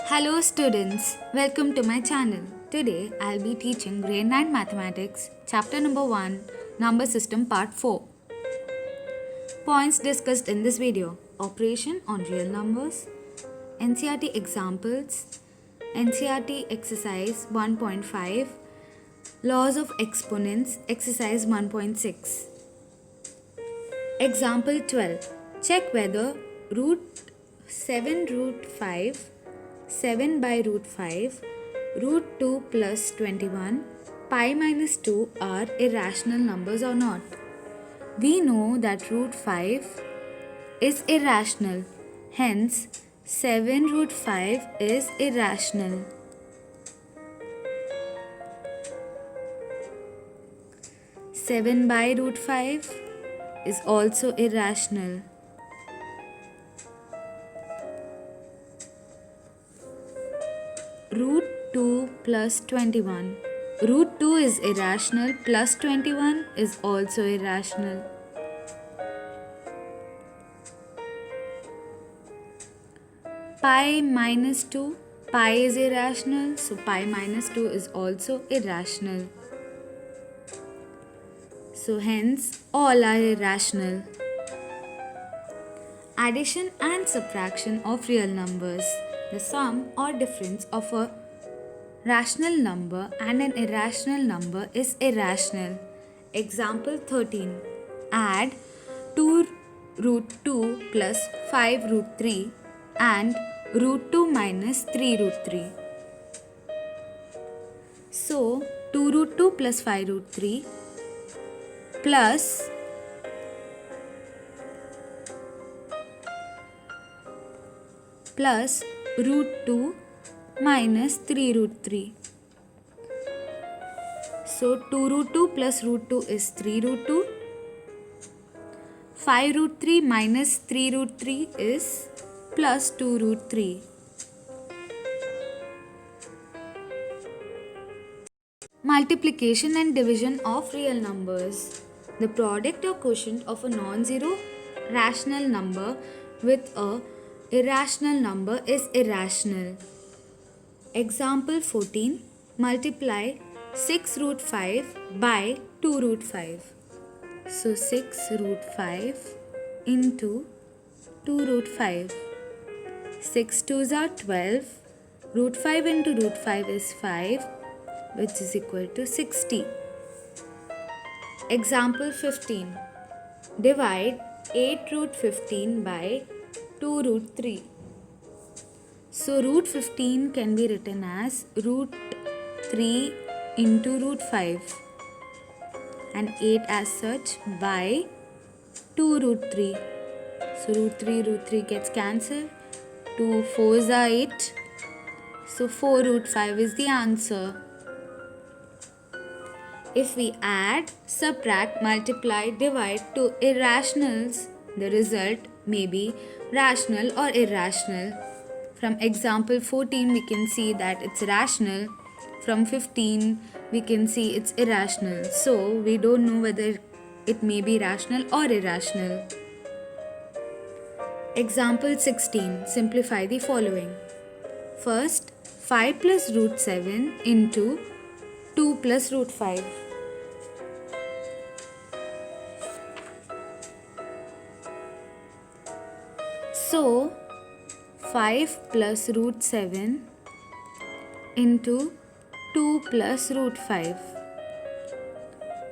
Hello students, welcome to my channel. Today I'll be teaching grade 9 mathematics, chapter number 1, number system part 4. Points discussed in this video: operation on real numbers, NCERT examples, NCERT exercise 1.5, laws of exponents, exercise 1.6. Example 12. Check whether root 7 root 5, 7 by root 5, root 2 plus 21, pi minus 2 are irrational numbers or not. We know that root 5 is irrational. Hence, 7 root 5 is irrational. 7 by root 5 is also irrational. Root 2 plus 21. Root 2 is irrational, plus 21 is also irrational. Pi minus 2. Pi is irrational, so pi minus 2 is also irrational. So hence all are irrational. Addition and subtraction of real numbers. The sum or difference of a rational number and an irrational number is irrational. Example 13. Add 2 root 2 plus 5 root 3 and root 2 minus 3 root 3. So 2 root 2 plus 5 root 3 plus root 2 minus 3 root 3. So 2 root 2 plus root 2 is 3 root 2. 5 root 3 minus 3 root 3 is plus 2 root 3. Multiplication and division of real numbers. The product or quotient of a non-zero rational number with a irrational number is irrational. Example 14. Multiply 6 root 5 by 2 root 5. So 6 root 5 into 2 root 5. 6 2s are 12. Root 5 into root 5 is 5, which is equal to 60. Example 15. Divide 8 root 15 by 2 root 3. So root 15 can be written as root 3 into root 5 and 8 as such by 2 root 3. So root 3 gets cancelled. 2 4s are 8. So 4 root 5 is the answer. If we add, subtract, multiply, divide to irrationals, the result may be rational or irrational. From example 14, we can see that it's rational. From 15, we can see it's irrational. So, we don't know whether it may be rational or irrational. Example 16. Simplify the following. First, 5 plus root 7 into 2 plus root 5. So, 5 plus root 7 into 2 plus root 5.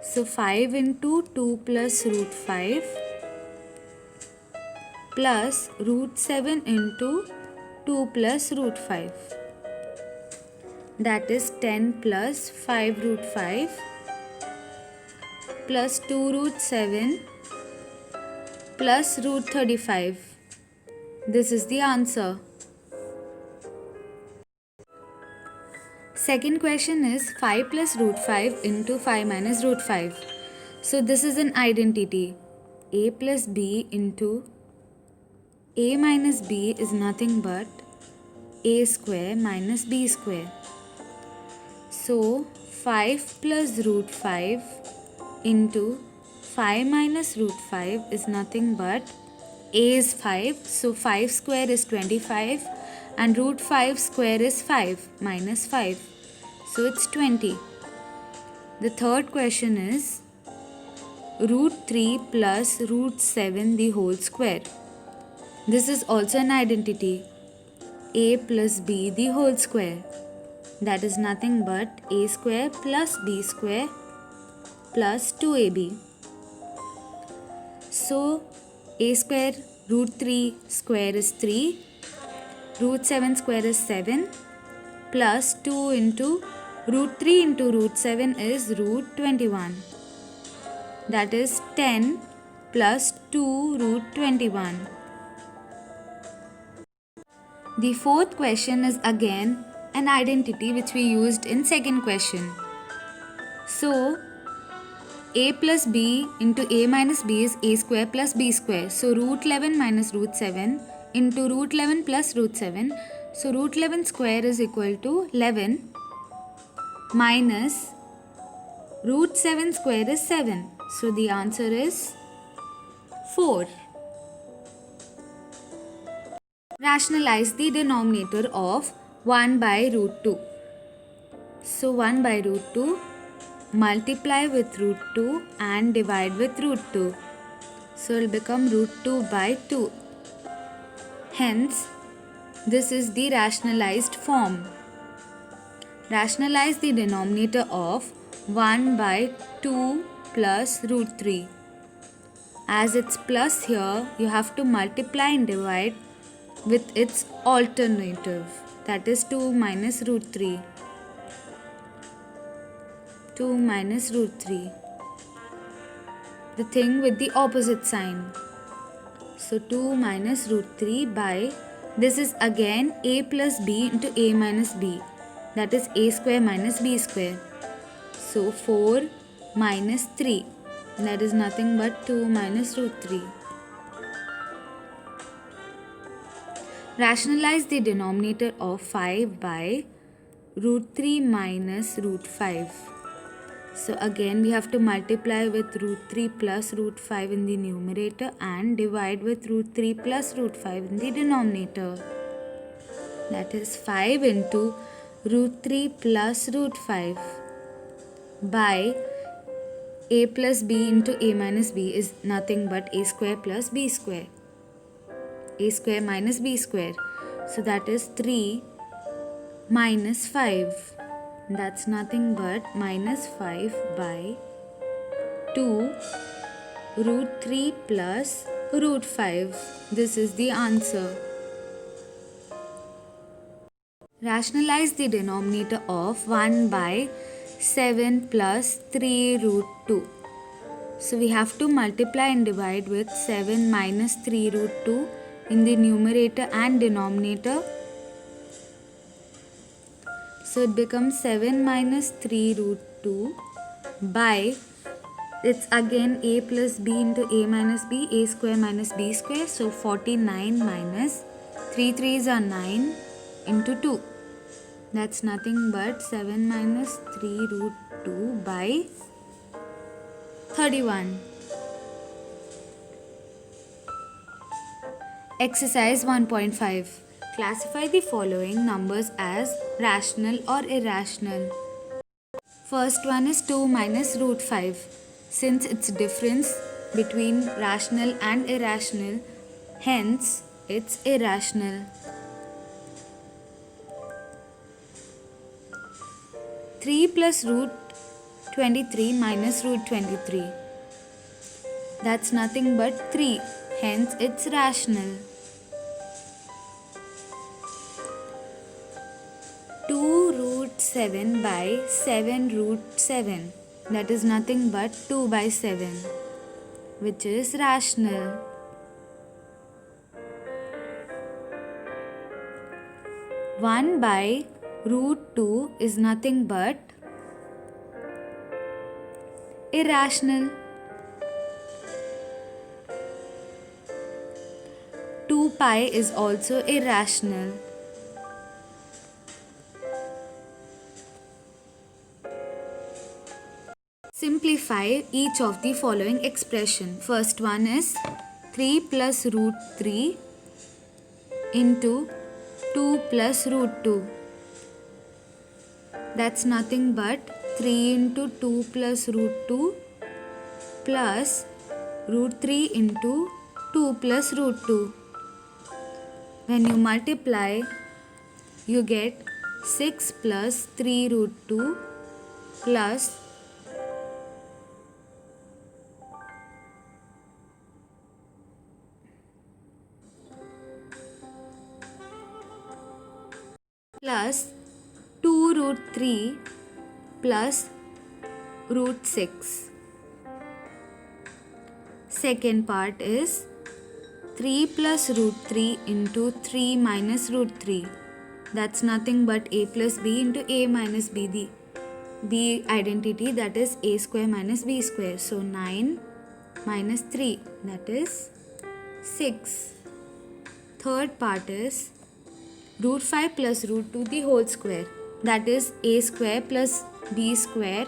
So, 5 into 2 plus root 5 plus root 7 into 2 plus root 5. That is 10 plus 5 root 5 plus 2 root 7 plus root 35. This is the answer. Second question is 5 plus root 5 into 5 minus root 5. So this is an identity. A plus B into A minus B is nothing but A square minus B square. So 5 plus root 5 into 5 minus root 5 is nothing but a is 5, so 5 square is 25 and root 5 square is 5 minus 5, so it's 20. The third question is root 3 plus root 7 the whole square. This is also an identity, a plus b the whole square. That is nothing but a square plus b square plus 2ab. So a square root 3 square is 3, root 7 square is 7 plus 2 into root 3 into root 7 is root 21. That is 10 plus 2 root 21. The fourth question is again an identity which we used in second question. So a plus b into a minus b is a square plus b square. So root 11 minus root 7 into root 11 plus root 7. So root 11 square is equal to 11 minus root 7 square is 7. So the answer is 4. Rationalize the denominator of 1 by root 2. So 1 by root 2, multiply with root 2 and divide with root 2. So it will become root 2 by 2. Hence, this is the rationalized form. Rationalize the denominator of 1 by 2 plus root 3. As it's plus here, you have to multiply and divide with its alternative, that is 2 minus root 3. 2 minus root 3. The thing with the opposite sign. So 2 minus root 3 by, this is again a plus b into a minus b. That is a square minus b square. So 4 minus 3. That is nothing but 2 minus root 3. Rationalize the denominator of 5 by root 3 minus root 5. So again we have to multiply with root 3 plus root 5 in the numerator and divide with root 3 plus root 5 in the denominator. That is 5 into root 3 plus root 5 by a plus b into a minus b is nothing but a square plus b square. A square minus b square. So that is 3 minus 5. That's nothing but minus 5 by 2 root 3 plus root 5. This is the answer. Rationalize the denominator of 1 by 7 plus 3 root 2. So we have to multiply and divide with 7 minus 3 root 2 in the numerator and denominator. So it becomes 7 minus 3 root 2 by, it's again a plus b into a minus b, a square minus b square. So 49 minus 3 3s are 9 into 2. That's nothing but 7 minus 3 root 2 by 31. Exercise 1.5. Classify the following numbers as rational or irrational. First one is 2 minus root 5. Since it's difference between rational and irrational, hence it's irrational. 3 plus root 23 minus root 23. That's nothing but 3. Hence it's rational. 2 root 7 by 7 root 7. That is nothing but 2 by 7, which is rational. 1 by root 2 is nothing but irrational. 2 pi is also irrational. Simplify each of the following expression. First one is 3 plus root 3 into 2 plus root 2. That's nothing but 3 into 2 plus root 2 plus root 3 into 2 plus root 2. When you multiply, you get 6 plus 3 root 2 plus plus 2 root 3 plus root 6. Second part is 3 plus root 3 into 3 minus root 3. That's nothing but a plus b into a minus b, the b identity, that is a square minus b square. So 9 minus 3, that is 6. Third part is root 5 plus root 2 the whole square, that is a square plus b square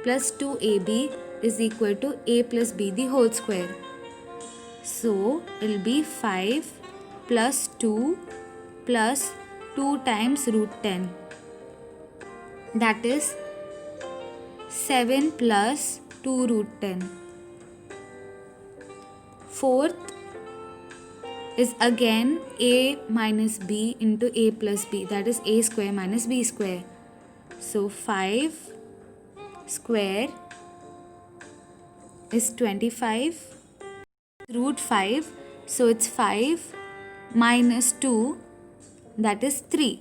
plus 2ab is equal to a plus b the whole square. So it will be 5 plus 2 plus 2 times root 10, that is 7 plus 2 root 10. Fourth is again a minus b into a plus b, that is a square minus b square. So 5 square is 25 root 5, so it's 5 minus 2, that is 3.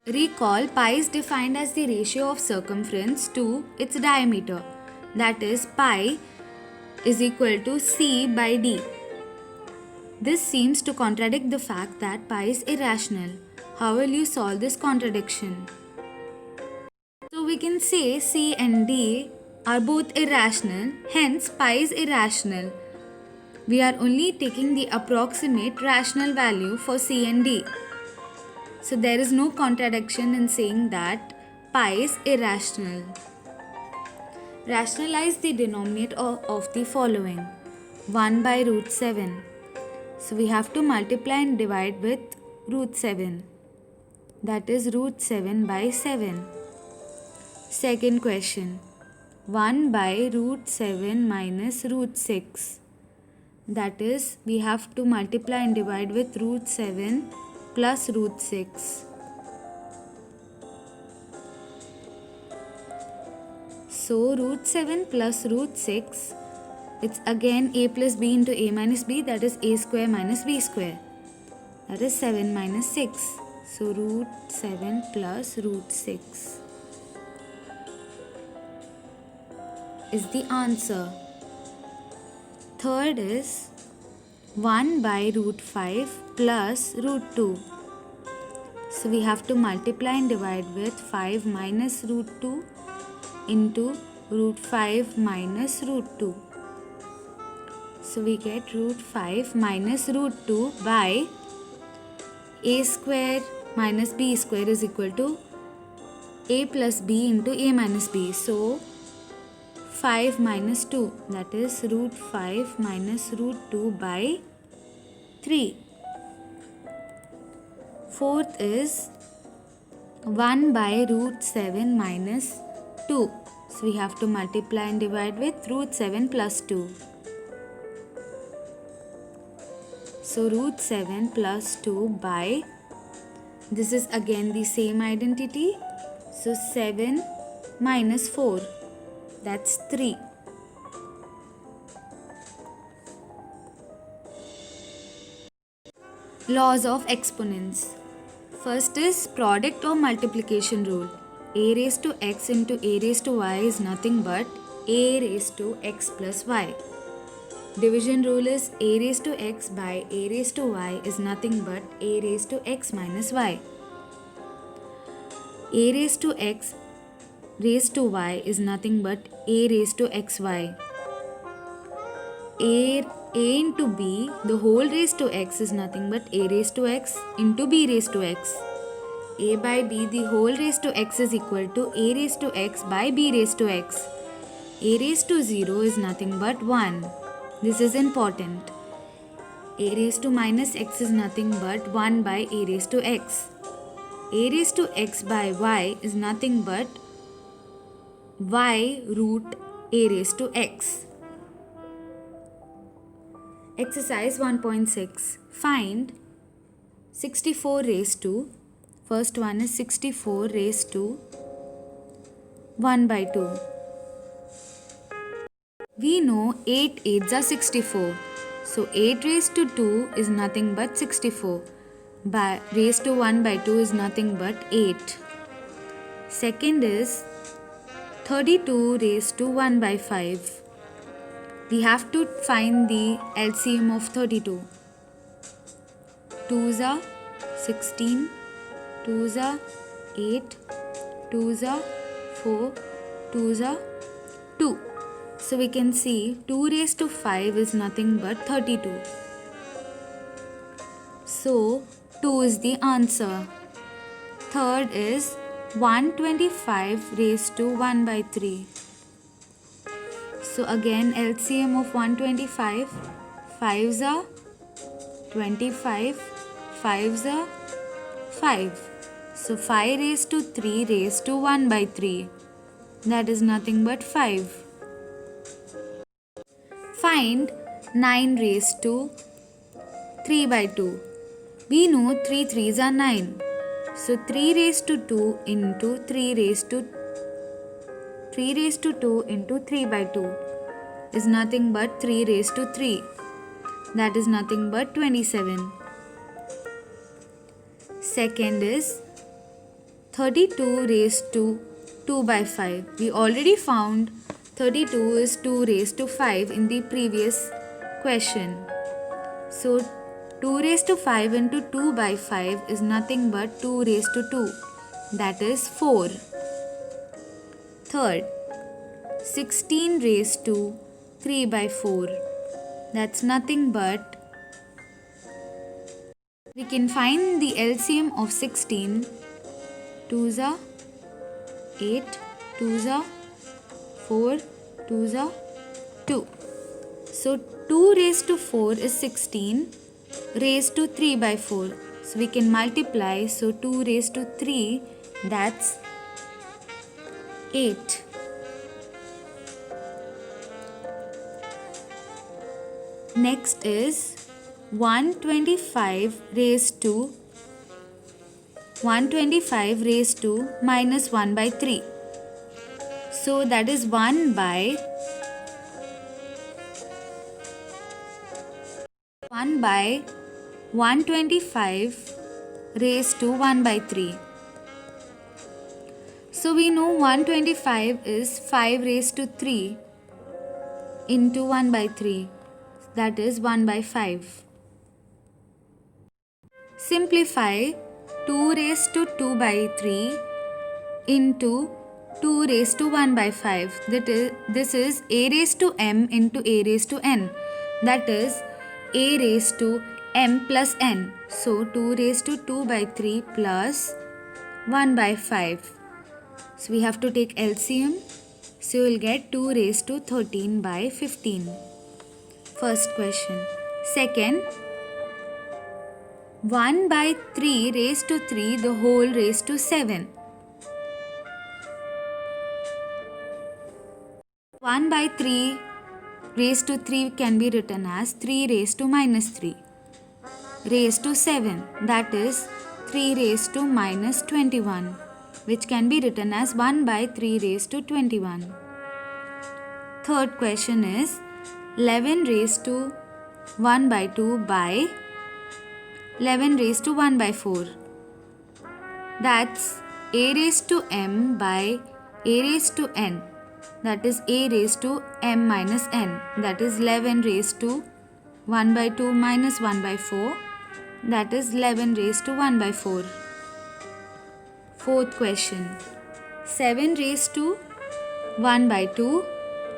Recall, pi is defined as the ratio of circumference to its diameter, that is pi is equal to c by d. This seems to contradict the fact that pi is irrational. How will you solve this contradiction? So we can say c and d are both irrational, hence pi is irrational. We are only taking the approximate rational value for c and d. So there is no contradiction in saying that pi is irrational. Rationalize the denominator of the following. 1 by root 7. So we have to multiply and divide with root 7. That is root 7 by 7. Second question. 1 by root 7 minus root 6. That is, we have to multiply and divide with root 7 plus root 6. So root 7 plus root 6, it's again a plus b into a minus b, that is a square minus b square. That is 7 minus 6. So root 7 plus root 6 is the answer. Third is 1 by root 5 plus root 2. So we have to multiply and divide with 5 minus root 2 into root 5 minus root 2. So we get root 5 minus root 2 by a square minus b square is equal to a plus b into a minus b. So 5 minus 2, that is root 5 minus root 2 by 3. Fourth is 1 by root 7 minus 2. So we have to multiply and divide with root 7 plus 2. So root 7 plus 2 by, this is again the same identity. So 7 minus 4, that's 3. Laws of exponents. First is product or multiplication rule. A raised to x into a raised to y is nothing but a raised to x plus y. Division rule is a raised to x by a raised to y is nothing but a raised to x minus y. A raised to x raised to y is nothing but a raised to xy. A into b, the whole raised to x is nothing but a raised to x into b raised to x. A by b, the whole raised to x is equal to a raised to x by b raised to x. A raised to 0 is nothing but 1. This is important. A raised to minus x is nothing but 1 by a raised to x. A raised to x by y is nothing but y root a raised to x. Exercise 1.6. Find 64 raised to, first one is 64 raised to 1 by 2. We know 8 8s are 64. So 8 raised to 2 is nothing but 64. By raised to 1 by 2 is nothing but 8. Second is 32 raised to 1 by 5. We have to find the LCM of 32. 2s are 16, 2s are 8, 2s are 4, 2s are 2. So we can see 2 raised to 5 is nothing but 32. So 2 is the answer. Third is 125 raised to 1 by 3. So again LCM of 125, 5s are 25, 5s are 5. So 5 raised to 3 raised to 1 by 3. That is nothing but 5. Find 9 raised to 3 by 2. We know 3 3s are 9. So 3 raised to 2 into 3 raised to 2 into 3 by 2 is nothing but 3 raised to 3. That is nothing but 27. Second is 32 raised to 2 by 5. We already found 32 is 2 raised to 5 in the previous question. So 2 raised to 5 into 2 by 5 is nothing but 2 raised to 2. That is 4. Third, 16 raised to 3 by 4. That's nothing but, we can find the LCM of 16. 2s are 8, 2s are 4, 2s are 2. So 2 raised to 4 is 16 raised to 3 by 4. So we can multiply. So 2 raised to 3, that's 8. Next is 125 raised to minus 1 by 3. So that is 1 by 125 raised to 1 by 3. So we know 125 is 5 raised to 3 into 1 by 3. That is 1 by 5. Simplify 2 raised to 2 by 3 into 2 raised to 1 by 5. This is a raised to m into a raised to n. That is a raised to m plus n. So 2 raised to 2 by 3 plus 1 by 5. So we have to take LCM. So you will get 2 raised to 13 by 15. First question. Second, 1 by 3 raised to 3 the whole raised to 7. 1 by 3 raised to 3 can be written as 3 raised to minus 3 raised to 7. That is 3 raised to minus 21, which can be written as 1 by 3 raised to 21. Third question is 11 raised to 1 by 2 by 11 raised to 1 by 4. That's a raised to m by a raised to n. That is a raised to m minus n. That is 11 raised to 1 by 2 minus 1 by 4. That is 11 raised to 1 by 4. Fourth question. 7 raised to 1 by 2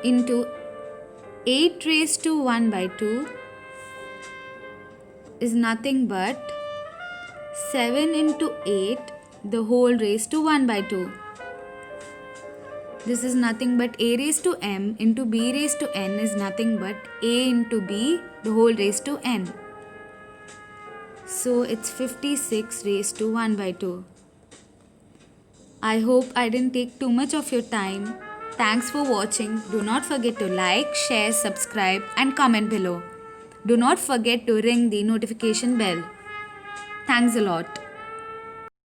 into 8 raised to 1 by 2 is nothing but 7 into 8 the whole raised to 1 by 2. This is nothing but a raised to m into b raised to n is nothing but a into b the whole raised to n. So it's 56 raised to 1 by 2. I hope I didn't take too much of your time. Thanks for watching. Do not forget to like, share, subscribe and comment below. Do not forget to ring the notification bell. Thanks a lot.